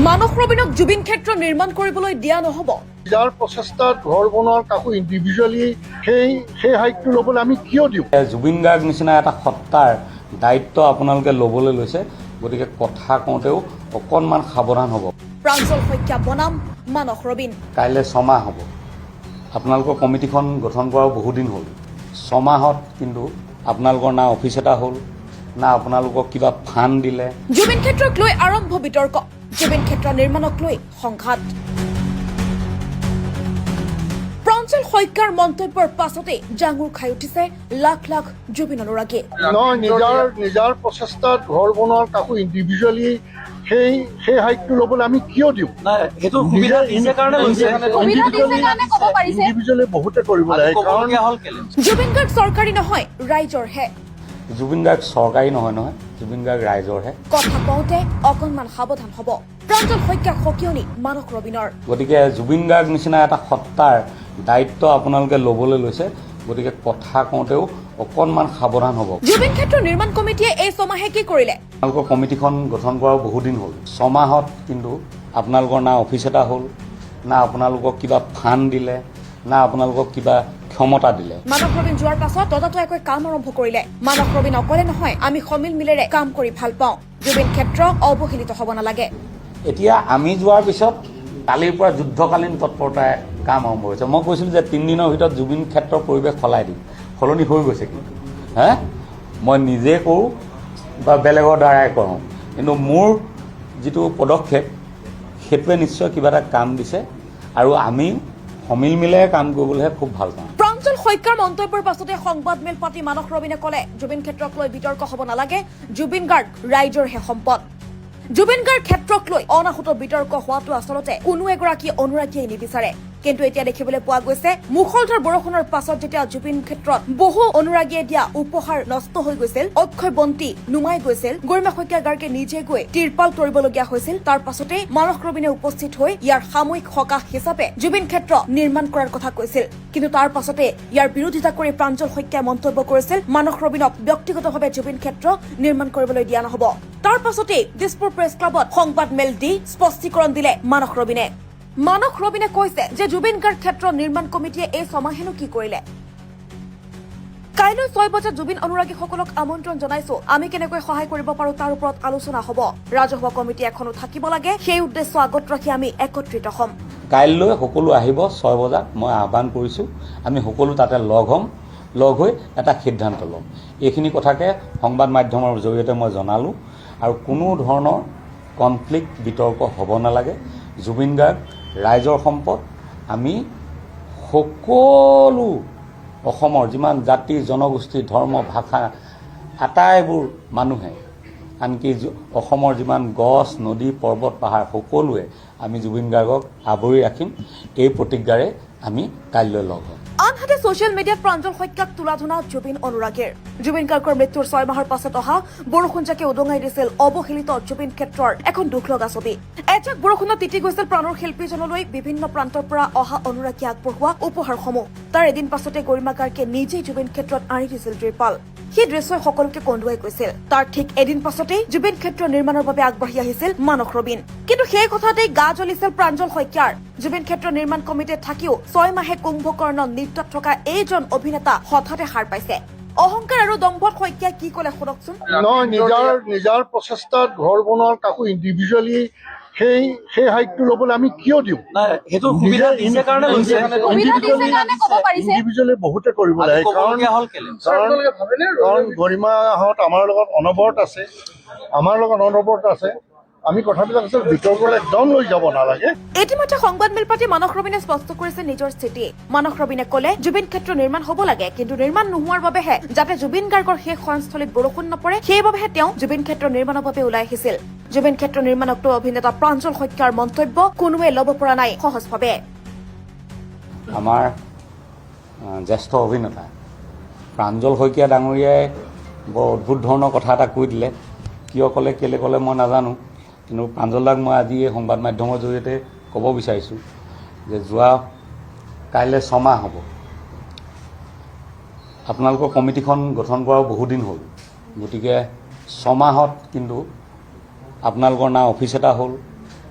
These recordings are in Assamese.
মানস ৰবিনক জুবিন ক্ষেত্ৰ নিৰ্মাণ কৰিবলৈ দিয়া নহব। যাৰ প্ৰচেষ্টাত ঘৰ বনোৱাৰ কাকো ইণ্ডিভিজুৱেলি সেই হাইটটো ল'বলৈ আমি কিয় দিওঁ? জুবিন গাৰ্গ নিচিনা এটা সত্তাৰ দায়িত্ব আপোনালোকে ল'বলৈ লৈছে, গতিকে কথা কওঁতেও অকণমান সাৱধান হ'ব। প্ৰাঞ্জল শইকীয়া বনাম মানস ৰবিন। কাইলৈ 6 মাহ হ'ব। আপোনালোকৰ কমিটিখন গঠন কৰাও বহুদিন হ'ল। 6 মাহত কিন্তু আপোনালোকৰ না অফিচ এটা হ'ল, না আপোনালোকক কিবা ফাণ্ড দিলে। জুবিন ক্ষেত্ৰক লৈ আৰম্ভ বিতৰ্ক, জুবিন ক্ষেত্ৰ নিৰ্মাণক লৈ সংঘাত। প্ৰাঞ্জল শইকীয়াৰ মন্তব্যৰ পাছতে জাঙুৰ খাই উঠিছে লাখ লাখ জুবিন অনুৰাগী। নিজৰ প্ৰচেষ্টাত ঘৰ বনোৱাৰ কাকো ইণ্ডিভিজুৱেলি সেই হাইটটো ল'বলৈ আমি কিয় দিওঁ? ইণ্ডিভিজুৱেলি বহুতে কৰিব লাগে। জুবিন গাৰ্গ চৰকাৰী নহয়, ৰাইজৰহে। জুবিন গাৰ্গ চৰকাৰী নহয়, জুবিন গাৰ্গ ৰাইজৰহে। কথা কওঁতে অকণমান সাৱধান হ'ব। প্ৰাঞ্জল শইকীয়া সকিয়নি মানস ৰবিনৰ। গতিকে জুবিন গাৰ্গ নিচিনা এটা সত্তাৰ দায়িত্ব আপোনালোকে ল'বলৈ লৈছে, গতিকে কথা কওঁতেও অকণমান সাৱধান হ'ব। জুবিন ক্ষেত্ৰ নিৰ্মাণ কমিটিয়ে এই 6 মাহে কি কৰিলে? আপোনালোকৰ কমিটিখন গঠন কৰাও বহুদিন হ'ল। 6 মাহত কিন্তু আপোনালোকৰ না অফিচ এটা হ'ল, না আপোনালোকক কিবা ফাণ্ড দিলে, না আপোনালোকক কিবা ক্ষমতা দিলে। মানস ৰবিন যোৱাৰ পাছত ততাতৈয়াকৈ কাম আৰম্ভ কৰিলে। মানস ৰবিন অকলে নহয়, আমি সমিল মিলেৰে কাম কৰি ভাল পাওঁ। জুবিন ক্ষেত্ৰ অৱহেলিত হ'ব নালাগে। এতিয়া আমি যোৱাৰ পিছত কালিৰ পৰা যুদ্ধকালীন তৎপৰতাৰে কাম আৰম্ভ হৈছে। মই কৈছিলোঁ যে 3 দিনৰ ভিতৰত জুবিন ক্ষেত্ৰৰ পৰিৱেশ সলাই দিম। সলনি হৈ গৈছে কিন্তু মই নিজে কৰোঁ বা বেলেগৰ দ্বাৰাই কৰোঁ, কিন্তু মোৰ যিটো পদক্ষেপ সেইটোৱে নিশ্চয় কিবা এটা কাম দিছে, আৰু আমি সমিল মিলেৰে কাম কৰিবলৈহে খুব ভাল পাওঁ। প্ৰাঞ্জল শইকীয়াৰ মন্তব্যৰ পাছতে সংবাদমেল পাতি মানস ৰবিনে ক'লে, জুবিন ক্ষেত্ৰক লৈ বিতৰ্ক হ'ব নালাগে, জুবিন গাৰ্গ ৰাইজৰহে সম্পদ। জুবিন গাৰ্গ ক্ষেত্ৰক লৈ অনাহুত বিতৰ্ক হোৱাটো আচলতে কোনো এগৰাকী অনুৰাগীয়ে নিবিচাৰে। কিন্তু এতিয়া দেখিবলৈ পোৱা গৈছে, মুষলধাৰ বৰষুণৰ পাছত যেতিয়া জুবিন ক্ষেত্ৰত বহু অনুৰাগীয়ে দিয়া উপহাৰ নষ্ট হৈ গৈছিল, অক্ষয় বন্তি নুমাই গৈছিল, গৰিমা শইকীয়া গাৰ্গে নিজে গৈ তিৰপাল তৰিবলগীয়া হৈছিল, তাৰ পাছতে মানস ৰবিনে উপস্থিত হৈ ইয়াৰ সাময়িক সকাহ হিচাপে জুবিন ক্ষেত্ৰ নিৰ্মাণ কৰাৰ কথা কৈছিল। কিন্তু তাৰ পাছতে ইয়াৰ বিৰোধিতা কৰি প্ৰাঞ্জল শইকীয়াই মন্তব্য কৰিছিল, মানস ৰবিনক ব্যক্তিগতভাৱে জুবিন ক্ষেত্ৰ নিৰ্মাণ কৰিবলৈ দিয়া নহ'ব। তাৰ পাছতে দিছপুৰ প্ৰেছ ক্লাবত সংবাদ মেল দি স্পষ্টীকৰণ দিলে মানস ৰবিনে। মানস ৰবিনে কৈছে যে জুবিন গাৰ্গ ক্ষেত্ৰ নিৰ্মাণ কমিটিয়ে এই 6 মাহেনো কি কৰিলে। কাইলৈ 6 বজাত জুবিন অনুৰাগীসকলক আমন্ত্ৰণ জনাইছো। আমি কেনেকৈ সহায় কৰিব পাৰো তাৰ ওপৰত আলোচনা হ'ব। ৰাজহুৱা কমিটি এখনো থাকিব লাগে, সেই উদ্দেশ্য আগত ৰাখি আমি একত্ৰিত হ'ম। কাইলৈ সকলো আহিব 6 বজাত, মই আহ্বান কৰিছোঁ। আমি সকলো তাতে লগ হ'ম, লগ হৈ এটা সিদ্ধান্ত ল'ম। এইখিনি কথাকে সংবাদ মাধ্যমৰ জৰিয়তে মই জনালোঁ, আৰু কোনো ধৰণৰ কনফ্লিক্ট বিতৰ্ক হ'ব নালাগে। জুবিন গাৰ্গ ৰাইজৰ সম্পদ। আমি সকলো অসমৰ যিমান জাতি জনগোষ্ঠী ধৰ্ম ভাষা আটাইবোৰ মানুহে, আনকি অসমৰ যিমান গছ নদী পৰ্বত পাহাৰ সকলোৱে আমি জুবিন গাৰ্গক আৱৰি ৰাখিম। এই প্ৰতিজ্ঞাৰে আমি কাইলৈ লগ হ'ম। আনহাতে ছচিয়েল মিডিয়াত প্ৰাঞ্জল শইকীয়াক তুলাধনা জুবিন অনুৰাগীৰ। জুবিন গাৰ্গৰ মৃত্যুৰ 6 মাহৰ পাছত অহা বৰষুণজাকে উদঙাই দিছিল অৱহেলিত জুবিন ক্ষেত্ৰৰ এখন দুখ লগা ছবি। এজাক বৰষুণত তিতি গৈছিল প্ৰাণৰ শিল্পীজনলৈ বিভিন্ন প্ৰান্তৰ পৰা অহা অনুৰাগীয়ে আগবঢ়োৱা উপহাৰসমূহ। তাৰ এদিন পাছতে গৰিমা গাৰ্গে নিজেই জুবিন ক্ষেত্ৰত আনি দিছিল ত্ৰিপাল। সেই দৃশ্যই সকলোকে কন্দুৱাই গৈছিল। তাৰ ঠিক এদিন পাছতেই জুবিন ক্ষেত্ৰ নিৰ্মাণৰ বাবে আগবাঢ়ি আহিছিল মানস ৰবিন। কিন্তু সেই কথাতেই গা জ্বলিছিল প্ৰাঞ্জল শইকীয়াৰ। জুবিন ক্ষেত্ৰ নিৰ্মাণ কমিটিত থাকিও 6 মাহে কুম্ভকৰ্ণ নৃত্যত থকা এইজন অভিনেতা হঠাতে সাৰ পাইছে। অহংকাৰ আৰু দম্ভত শইকীয়াই কি ক'লে শুনকচোন। নিজৰ প্ৰচেষ্টাত ঘৰ বনোৱাৰ কাকো ইণ্ডিভিজুৱেলি সেই হাইটটো ল'বলৈ আমি কিয় দিওঁ? ইণ্ডিভিজুৱেলি বহুতে কৰিব লাগে। কাৰণ গৰিমাহঁত আমাৰ লগত অনবৰত আছে। আমি কথাবিলাক আচলতে বিতৰ্কলৈ একদম লৈ যাব নালাগে। ইতিমধ্যে সংবাদমেল পাতি মানস ৰবিনে স্পষ্ট কৰিছে নিজৰ স্থিতি। মানস ৰবিনে ক'লে, জুবিন ক্ষেত্ৰ নিৰ্মাণ হ'ব লাগে, কিন্তু নিৰ্মাণ নোহোৱাৰ বাবেহে, যাতে জুবিন গাৰ্গৰ শেষ শয়নস্থলীত বৰষুণ নপৰে, সেইবাবেহে তেওঁ জুবিন ক্ষেত্ৰ নিৰ্মাণৰ বাবে ওলাই আহিছিল। জুবিন ক্ষেত্ৰ নিৰ্মাণক লৈ অভিনেতা প্ৰাঞ্জল শইকীয়াৰ মন্তব্য কোনোৱে ল'ব পৰা নাই সহজভাৱে। আমাৰ জ্যেষ্ঠ অভিনেতা প্ৰাঞ্জল শইকীয়া ডাঙৰীয়াই বৰ অদ্ভুত ধৰণৰ কথা এটা কৈ দিলে। কিয় ক'লে কেলৈ ক'লে মই নাজানো, কিন্তু প্ৰাঞ্জলদাক মই আজি এই সংবাদ মাধ্যমৰ জৰিয়তে ক'ব বিচাৰিছোঁ যে কাইলৈ 6 মাহ হ'ব। আপোনালোকৰ কমিটিখন গঠন কৰাও বহুদিন হ'ল, গতিকে 6 মাহত কিন্তু আপোনালোকৰ না অফিচ এটা হ'ল,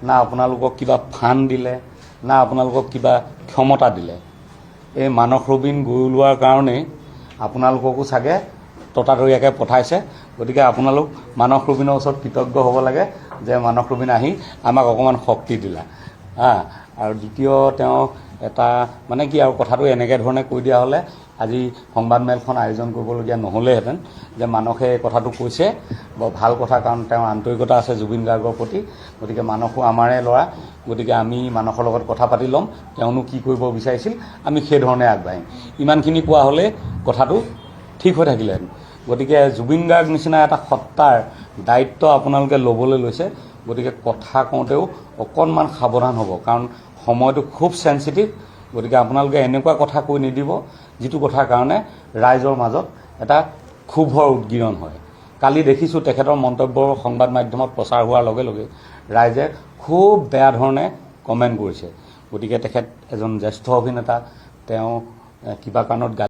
না আপোনালোকক কিবা ফাণ্ড দিলে, না আপোনালোকক কিবা ক্ষমতা দিলে। এই মানস ৰবীন গৈ ওলোৱাৰ কাৰণেই আপোনালোককো চাগে ততাতৈয়াকৈ পঠাইছে। গতিকে আপোনালোক মানস ৰবীনৰ ওচৰত কৃতজ্ঞ হ'ব লাগে যে মানস ৰবীন আহি আমাক অকণমান শক্তি দিলা। আৰু দ্বিতীয় তেওঁ এটা মানে কি আৰু কথাটো এনেকৈ ধৰণে কৈ দিয়া হ'লে আজি সংবাদমেলখন আয়োজন কৰিবলগীয়া নহ'লেহেঁতেন। যে মানসে এই কথাটো কৈছে বৰ ভাল কথা, কাৰণ তেওঁৰ আন্তৰিকতা আছে জুবিন গাৰ্গৰ প্ৰতি। গতিকে মানসো আমাৰে ল'ৰা, গতিকে আমি মানসৰ লগত কথা পাতি ল'ম, তেওঁনো কি কৰিব বিচাৰিছিল, আমি সেইধৰণে আগবাঢ়িম। ইমানখিনি কোৱা হ'লে কথাটো ঠিক হৈ থাকিলেহেঁতেন। গতিকে জুবিন গাৰ্গ নিচিনা এটা সত্তাৰ দায়িত্ব আপোনালোকে ল'বলৈ লৈছে। গতিকে কথা কওঁতেও অকণমান সাৱধান হ'ব, কাৰণ সময়টো খুব চেঞ্চিটিভ। গতিকে আপোনালোকে এনেকুৱা কথা কৈ নিদিব যিটো কথাৰ কাৰণে ৰাইজৰ মাজত এটা ক্ষোভৰ উদ্গীৰণ হয়। কালি দেখিছোঁ তেখেতৰ মন্তব্য সংবাদ মাধ্যমত প্ৰচাৰ হোৱাৰ লগে লগে ৰাইজে খুব বেয়া ধৰণে কমেণ্ট কৰিছে। গতিকে তেখেত এজন জ্যেষ্ঠ অভিনেতা, তেওঁ কিবা কাৰণত